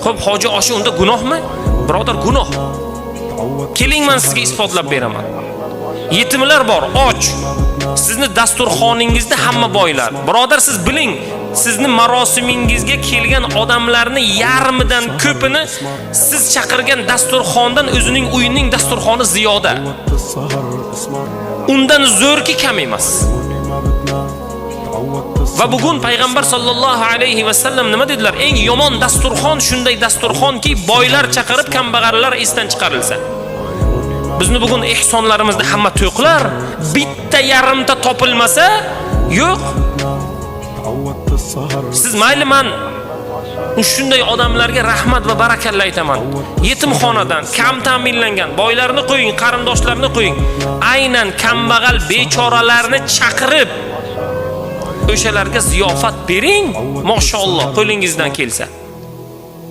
Xo'p, hoji oshi unda gunohmi? Birodar, gunoh. Keling, men sizga isbotlab beraman. Yetimlar bor, och. Sizni dasturxoningizda hamma boylar. Birodar, siz biling, sizni marosimingizga kelgan odamlarning yarmidan ko'pini siz chaqirgan dasturxondan o'zining uyining dasturxoni ziyoda. Undan zo'rki kam emas. Va bugun payg'ambar sollallohu alayhi va sallam nima dedilar? Eng yomon dasturxon shunday dasturxonki, boylar chaqirib, kambag'allar esdan chiqarilsa. Bizni bugun ehsonlarimizda hamma to'qlar, bitta yarimta topilmasa, yo'q. Siz mayli, men shunday odamlarga rahmat va barakalla aytaman. Yetimxonadan kam ta'minlangan boylarni qo'ying, qarindoshlarni qo'ying. Aynan kambag'al bechoralarni chaqirib o'shalarga ziyofat bering, mashalloh, qo'lingizdan kelsa.